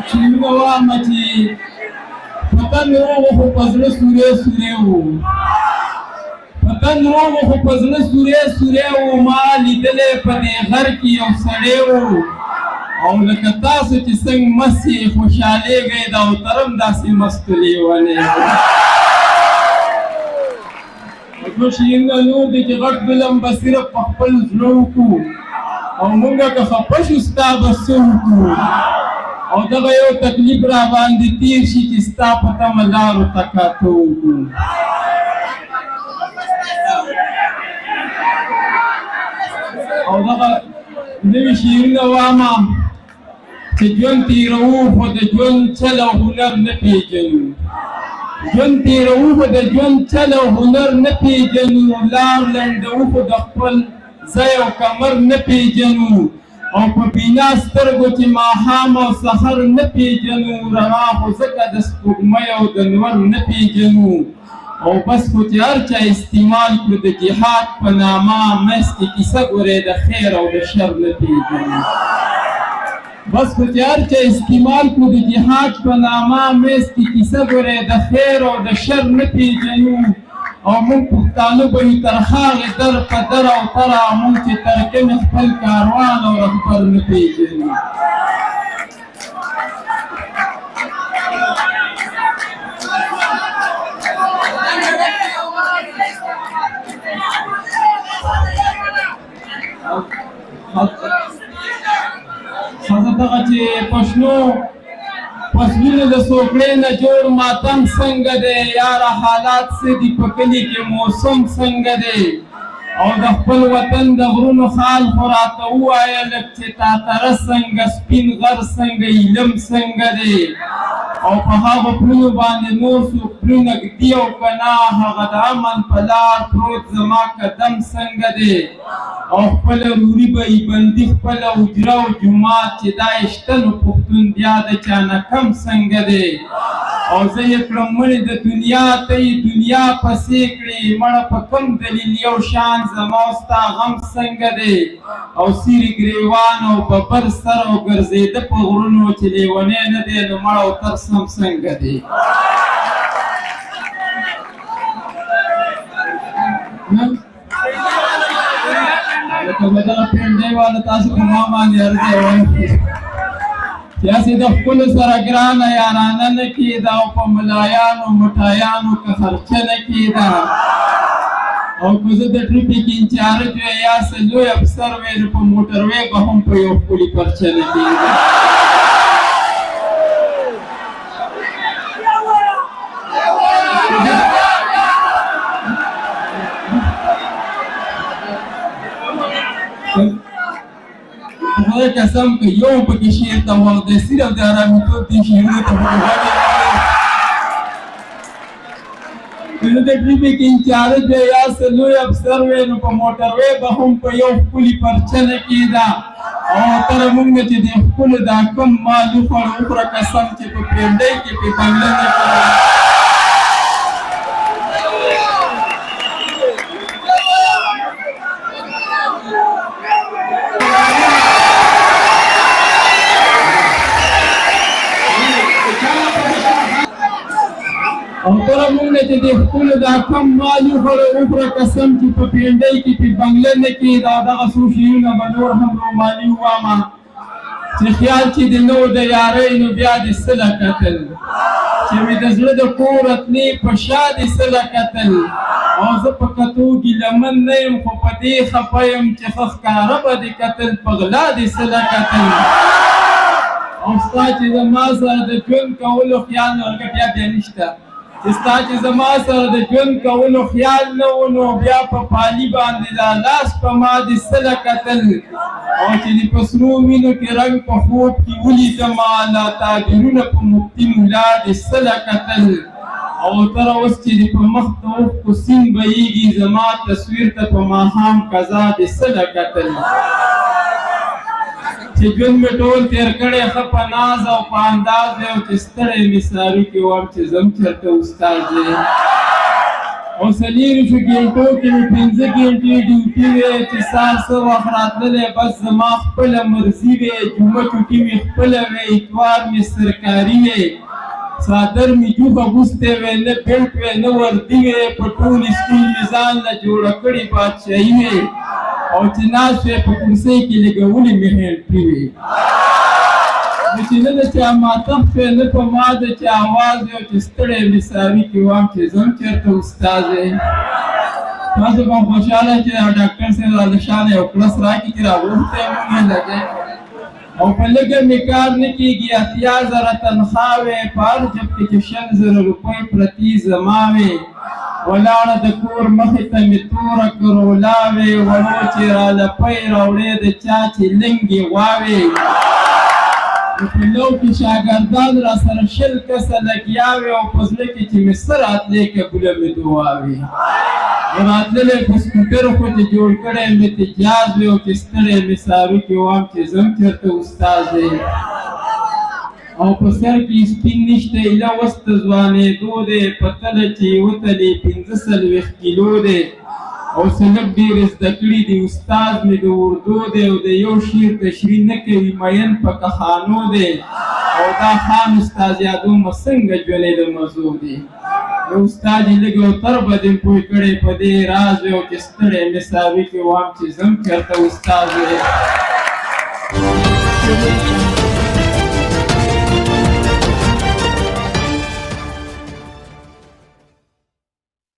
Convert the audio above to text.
شیرینه وایم چې وطن روغ خو په زړه سوری سوری و وطن روغ خو په زړه سوری سوری و ما لیدلی په دې غر کې یو سړی و او لکه تاسو چې څنګه مست یې خوشحالېږئ دا اوتر هم داسې مست لیونی و شیرینه نور دی چې غټ فلم به صرف په خپل زړه وکړو او مونږ که خفه شو ستا به څه وکړو او دغه یو تکلیف را باندې تیر شي چې ستا په تمه لارو ته کاته وکړو او دغه نوي شعرونه وامه چې ژوند تېروو خو د ژوند چل او هنر نه پېژنو ژوند تېروو خو د ژوند چل او هنر نه پېژنو لار لنډوو خو د خپل ځای او کمر نه پېژنو او په بینا سترګو چې ماښام او سحر نه پېژنو رڼا خو ځکه د سپوږمۍ او د نور نه پېژنو او بس خو چې هر چا استعمال کړو د جهاد په نامه منځ کې کیسه ګورې د خیر او د شر نه پېژنو بس خو چې هر چا استعمال کړو د جهاد په نامه منځ کې کیسه ګورې د خیر او د شر نه پېژنو او مونږ پښتانه به یو تر هغې در په در او تره مونږ چې ترکمې خپل کاروان او رهبر نه پېژنو ښځه دغه چې پښنو فصلونه د سوکړې نه جوړ ماتم څنګه دی یاره حالات څه دي په کلي کې موسم څنګه دی او د خپل وطن د غرونو حال خو راته ووایه لږ چې تاتره څنګه سپین غر څنګه علم څنګه دی او په هغو پلونو باندې نور څوک پلونه ږدي او که نه هغه د امن په لار پروت زما قدم څنګه دی او خپله روري به یې بندي خپله حجره او جومات چې دا یې شته نو پښتون بیا د چا نه کم څنګه دی او زه یې کړم مړې د دنیا ته یې دنیا پسې کړې مړه په کوم دلیل یو شان زما او ستا غم څنګه دی او سیرې ګریوان او ببر سر او ګرځېده په غرونو چې لیونی نه دی نو مړ او تر سم څنګه دی لکه به دغه پنډۍ والا تاسو په ما باندې عرض یې چې هسې د ښکلو سره ګرانه یارانه نه کېده او په ملایانو مټایانو که خرچه نه کېده او که زه د ټریفیک انچارج وی یا څه لوی افسر وی نو په موټروی به هم په یو ښکلي پرچه نه کېده خدای قسم که یو پکې شعر ته وخت دی صرف د ارامېدو دې شعرونو ته نو د ټریفیک انچارج وی یا څه لوی افسر وی نو په موټروی به هم په یو ښکلي پرچه نه کېده او تره موږ نه چې دې ښکلو دا کم مال وخوړ وخوره قسم چې په پرېنډۍ کې پې بنګله نه کړه او تره موږ نه چې دې ښکلو دا کم مال وخوړه وخوره قسم چې په پرېنډۍ کې پې بنګله نه کېده او دغه څو شعرونه به نور هم روماني ووامه چې خیال چې د نو د یارۍ نو بیا دې څه له کتل چې مې د زړه د کور رتلې په شا دې څه له کتل او زه په کتو ګیلمن نه یم خو په دې خفه یم چې ښه ښکاره به دې کتل په غلا دې څه له کتل او ستا چې زما سره د ژوند کولو خیال نه ورکه بیا نشته چې ستا چې زما سره د ژوند کولو خیال نه و نو بیا په پالي باندې دا لاس په ما دې څه له کتل او چې دې په سرو وینو کې رنګ په خوب کې ولیدمه لا تعبیرونه په مفتي ملا دې څه له کتل او تره اوس چې دې په مخ ته اوښکو سیند بهیږي زما تصویر ته په ماښام قضا دې څه له کتل چې ژوند مې ټول تېر کړی ښه په ناز او په انداز دی او چې ستړی مې ساري کې وم چې ځم چېرته استاد دی او څلېرویشتو ګنټو کې مې 5 ګنټې ډیوټي وې چې سهار څه وخت راتللی بس زما خپله مرضي وې جمعه چوټي مې خپله وې اتوار مې سرکاري وې څادر مې جوخ اغوستی وې نه بیلټ وې نه وردي وې په ټول سکول مې ځان له جوړه کړې بادشاهي وې او چې ناست وې په کرسۍ کې لګولې مې هینټري وې نو چې نه د چا ماتښت وې نه په ما د چا اواز وې او چې ستړی مې ساوي کې وام چې ځم چېرته استاد وې تاسو به هم خوشحاله چې ډاکټر صاحب راله شانه یو کړس راکړي چې راغوښتی مونږ یې لګی او په لږه مې کار نه کېږي 80,000 تنخوا وې په هر جب کې چې 100,000 روپۍ پرتې زما وې ولاړه د کور مخې ته مې توره کرولا وې وړو چې راله پۍ راوړې د چا چې لنګې غواوې په لو کې شاګردان را سره 20 کسه لګیا وې او په زړه کې چې مې څه راتلې قبوله مې دعا وې راتللی په سکوټر خو چې جوړ کړی مې تجاز وې او چې ستړی مې سارو کې وام چې ځم چېرته استاد دی او په سر کې سپین نشته ایله اوس د ځوانېدو دی په تله چې وتلې 45 کیلو دی او څه لږ ډېر زده کړي دي استاد مې د اردو دی او د یو شعر تشریح نه کوي مین په کخانو دی او دا خان استاد یادو مه څنګه ژوندی د مزو دی د استاد یې لږ او تر به دې پوه کړی په دې راز وی او چې ستړی مې ساوي کې وام چې ځم چېرته استاد وی